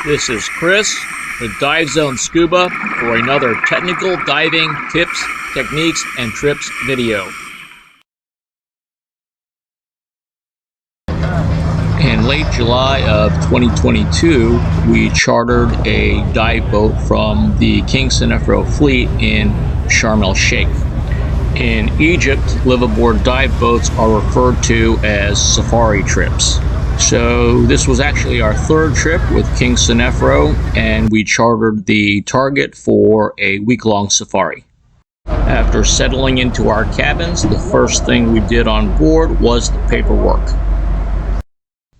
This is Chris with Dive Zone Scuba for another technical diving tips, techniques, and trips video. In late July of 2022, we chartered a dive boat from the King Snefro fleet in Sharm el-Sheikh. In Egypt, liveaboard dive boats are referred to as safari trips. So this was actually our third trip with King Snefro, and we chartered the Target for a week-long safari. After settling into our cabins, the first thing we did on board was the paperwork.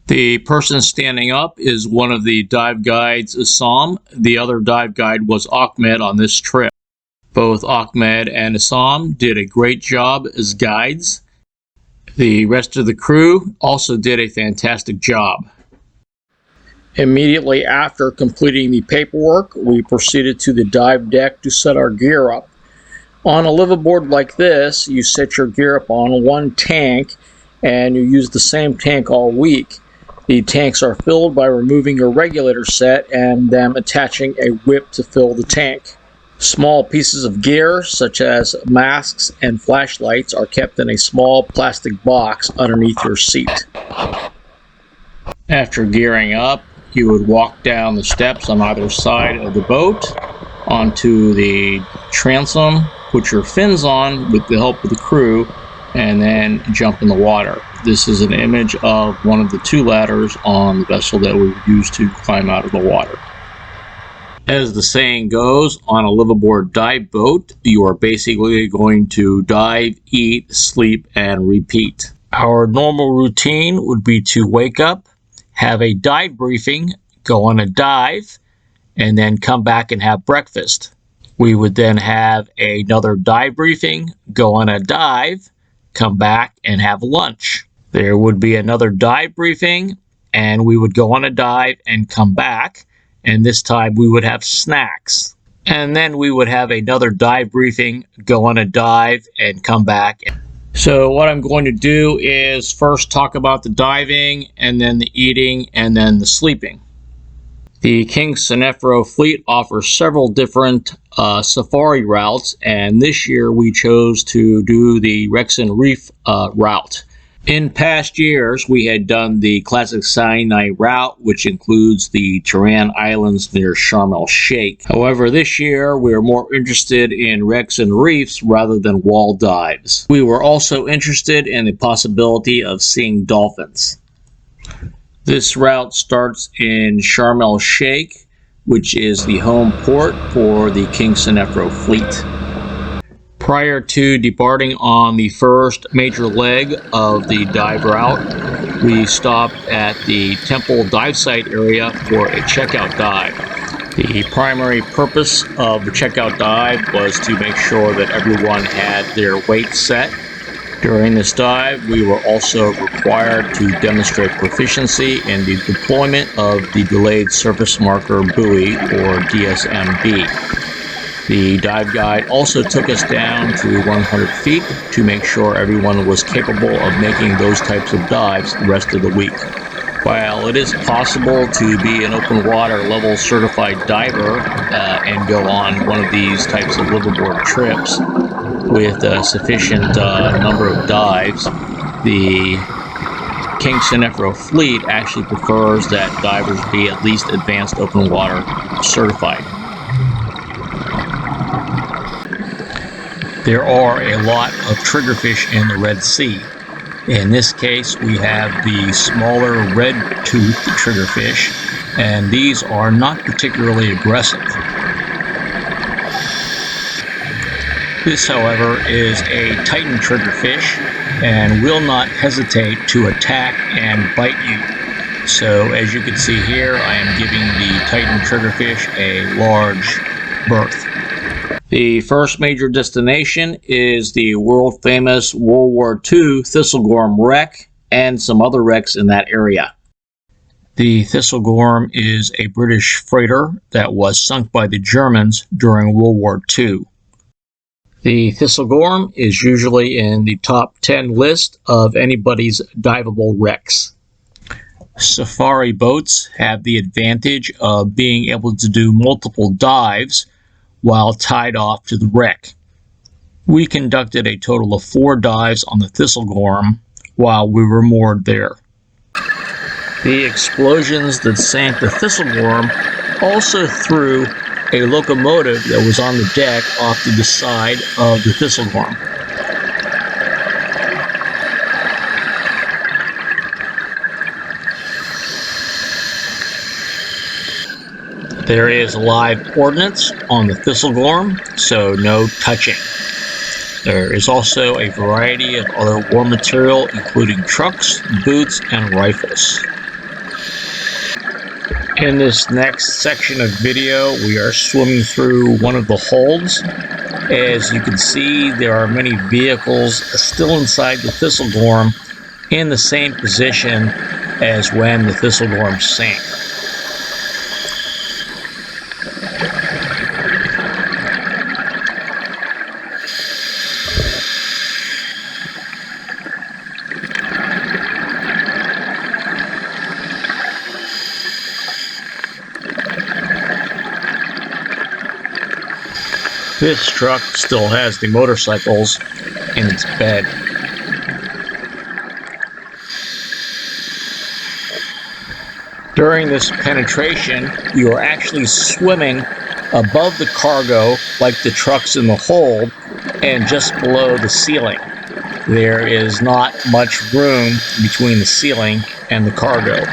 The person standing up is one of the dive guides, Assam. The other dive guide was Ahmed on this trip. Both Ahmed and Assam did a great job as guides. The rest of the crew also did a fantastic job. Immediately after completing the paperwork, we proceeded to the dive deck to set our gear up. On a liveaboard like this, you set your gear up on one tank and you use the same tank all week. The tanks are filled by removing your regulator set and then attaching a whip to fill the tank. Small pieces of gear, such as masks and flashlights, are kept in a small plastic box underneath your seat. After gearing up, you would walk down the steps on either side of the boat onto the transom, put your fins on with the help of the crew, and then jump in the water. This is an image of one of the two ladders on the vessel that we would use to climb out of the water. As the saying goes, on a liveaboard dive boat, you are basically going to dive, eat, sleep, and repeat. Our normal routine would be to wake up, have a dive briefing, go on a dive, and then come back and have breakfast. We would then have another dive briefing, go on a dive, come back and have lunch. There would be another dive briefing, and we would go on a dive and come back. And this time we would have snacks. And then we would have another dive briefing, go on a dive, and come back. So what I'm going to do is first talk about the diving, and then the eating, and then the sleeping. The King Snefro fleet offers several different safari routes, and this year we chose to do the Reefs and Wreck route. In past years, we had done the classic Sinai route, which includes the Tiran Islands near Sharm el-Sheikh. However, this year, we are more interested in wrecks and reefs rather than wall dives. We were also interested in the possibility of seeing dolphins. This route starts in Sharm el-Sheikh, which is the home port for the King Snefro fleet. Prior to departing on the first major leg of the dive route, we stopped at the temple dive site area for a checkout dive. The primary purpose of the checkout dive was to make sure that everyone had their weight set. During this dive, we were also required to demonstrate proficiency in the deployment of the Delayed Surface Marker Buoy, or DSMB. The dive guide also took us down to 100 feet to make sure everyone was capable of making those types of dives the rest of the week. While it is possible to be an open water level certified diver and go on one of these types of liveaboard trips with a sufficient number of dives, the King Snefro fleet actually prefers that divers be at least advanced open water certified. There are a lot of triggerfish in the Red Sea. In this case, we have the smaller red-toothed triggerfish, and these are not particularly aggressive. This, however, is a Titan triggerfish and will not hesitate to attack and bite you. So, as you can see here, I am giving the Titan triggerfish a large berth. The first major destination is the world-famous World War II Thistlegorm wreck and some other wrecks in that area. The Thistlegorm is a British freighter that was sunk by the Germans during World War II. The Thistlegorm is usually in the top 10 list of anybody's diveable wrecks. Safari boats have the advantage of being able to do multiple dives while tied off to the wreck. We conducted a total of 4 dives on the Thistlegorm while we were moored there. The explosions that sank the Thistlegorm also threw a locomotive that was on the deck off to the side of the Thistlegorm. There is live ordnance on the Thistlegorm, so no touching. There is also a variety of other war material, including trucks, boots, and rifles. In this next section of video, we are swimming through one of the holds. As you can see, there are many vehicles still inside the Thistlegorm in the same position as when the Thistlegorm sank. This truck still has the motorcycles in its bed. During this penetration, you are actually swimming above the cargo like the trucks in the hold and just below the ceiling. There is not much room between the ceiling and the cargo.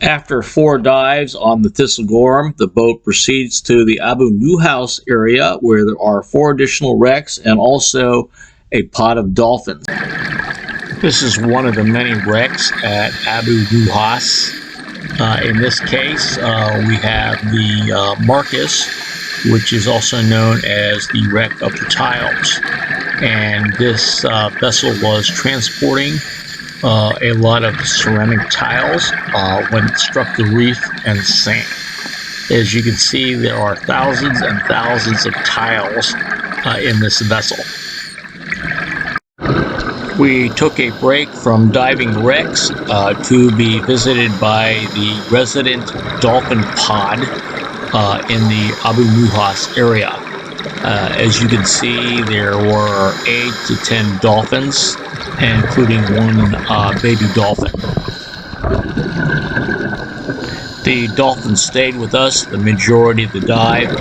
After 4 dives on the Thistlegorm, the boat proceeds to the Abu Nuhas area, where there are 4 additional wrecks and also a pod of dolphins. This is one of the many wrecks at Abu Nuhas. In this case, we have the Marcus, which is also known as the wreck of the tiles. And this vessel was transporting a lot of ceramic tiles when it struck the reef and sank. As you can see, there are thousands and thousands of tiles in this vessel. We took a break from diving wrecks to be visited by the resident dolphin pod in the Abu Nuhas area. As you can see, there were 8 to 10 dolphins, including 1 baby dolphin. The dolphins stayed with us the majority of the dive,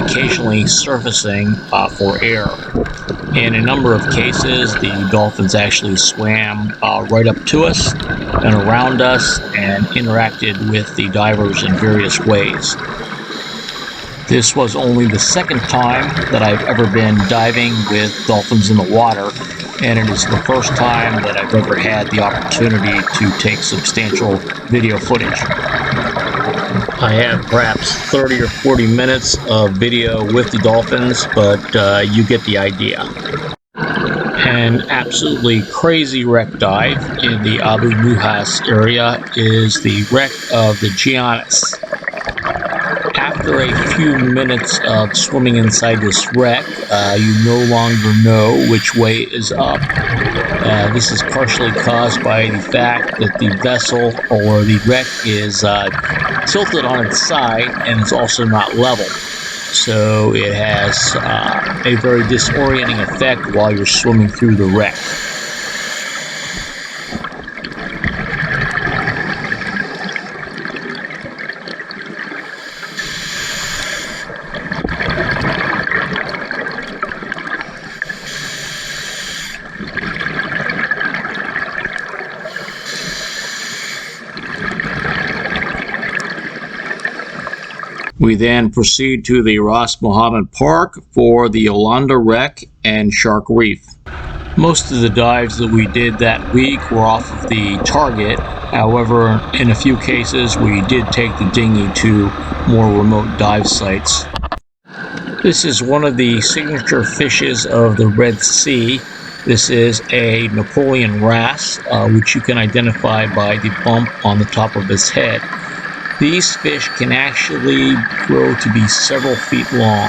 occasionally surfacing for air. In a number of cases, the dolphins actually swam right up to us and around us and interacted with the divers in various ways. This was only the 2nd time that I've ever been diving with dolphins in the water, and it is the first time that I've ever had the opportunity to take substantial video footage. I have perhaps 30 or 40 minutes of video with the dolphins, but you get the idea. An absolutely crazy wreck dive in the Abu Nuhas area is the wreck of the Giannis. After a few minutes of swimming inside this wreck, you no longer know which way is up. This is partially caused by the fact that the vessel or the wreck is tilted on its side and is also not level. So it has a very disorienting effect while you're swimming through the wreck. We then proceed to the Ras Mohammed Park for the Yolanda Wreck and Shark Reef. Most of the dives that we did that week were off of the Target. However, in a few cases, we did take the dinghy to more remote dive sites. This is one of the signature fishes of the Red Sea. This is a Napoleon wrasse, which you can identify by the bump on the top of his head. These fish can actually grow to be several feet long.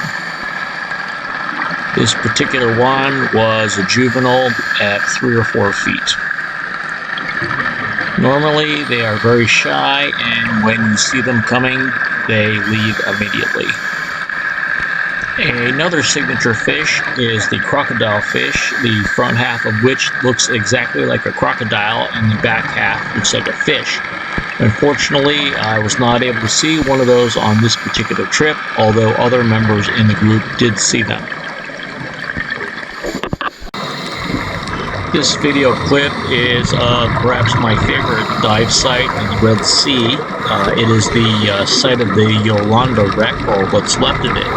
This particular one was a juvenile at 3 or 4 feet. Normally they are very shy, and when you see them coming, they leave immediately. Another signature fish is the crocodile fish, the front half of which looks exactly like a crocodile and the back half looks like a fish. Unfortunately, I was not able to see one of those on this particular trip, although other members in the group did see them. This video clip is perhaps my favorite dive site in the Red Sea. It is the site of the Yolanda wreck, or what's left of it.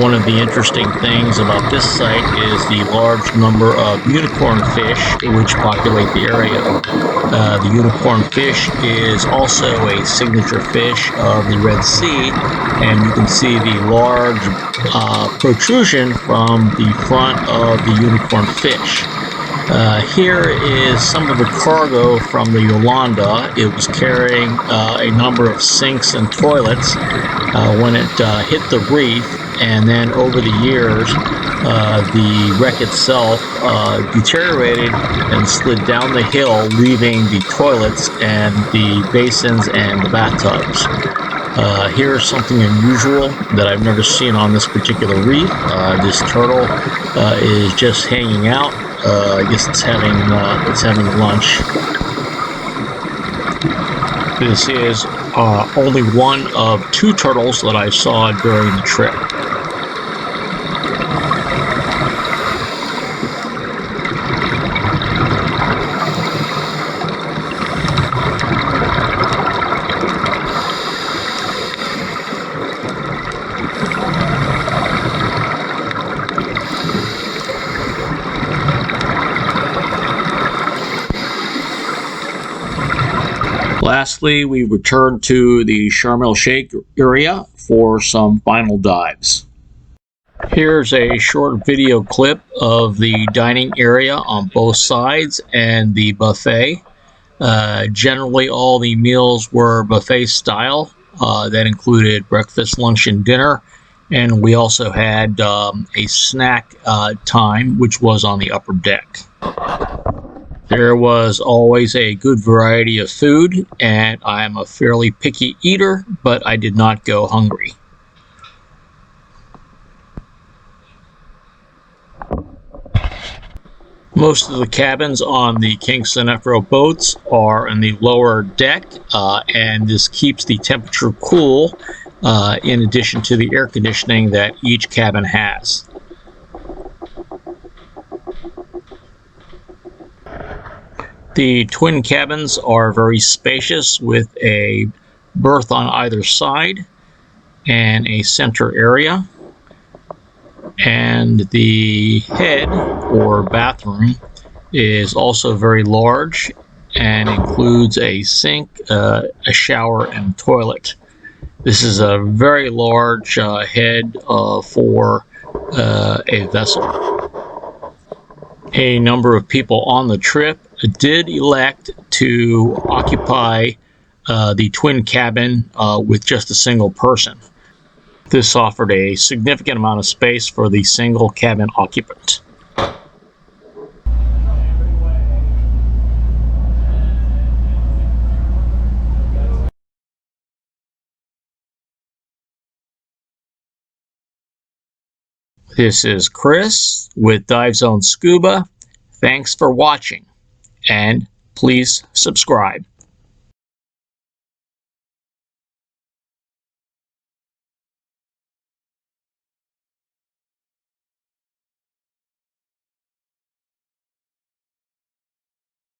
One of the interesting things about this site is the large number of unicorn fish which populate the area. The unicorn fish is also a signature fish of the Red Sea, and you can see the large protrusion from the front of the unicorn fish. Here is some of the cargo from the Yolanda. It was carrying a number of sinks and toilets when it hit the reef, and then over the years the wreck itself deteriorated and slid down the hill, leaving the toilets and the basins and the bathtubs. Here's something unusual that I've never seen on this particular reef. This turtle is just hanging out. I guess it's having lunch. This is only one of 2 turtles that I saw during the trip. Lastly, we returned to the Sharm el-Sheikh area for some final dives. Here's a short video clip of the dining area on both sides and the buffet. Generally, all the meals were buffet style. That included breakfast, lunch, and dinner. And we also had a snack time, which was on the upper deck. There was always a good variety of food, and I am a fairly picky eater, but I did not go hungry. Most of the cabins on the King Snefro boats are in the lower deck, and this keeps the temperature cool, in addition to the air conditioning that each cabin has. The twin cabins are very spacious with a berth on either side and a center area. And the head, or bathroom, is also very large and includes a sink, a shower, and toilet. This is a very large head for a vessel. A number of people on the trip did elect to occupy the twin cabin with just a single person. This offered a significant amount of space for the single cabin occupant. This is Chris with Dive Zone Scuba. Thanks for watching, and please subscribe.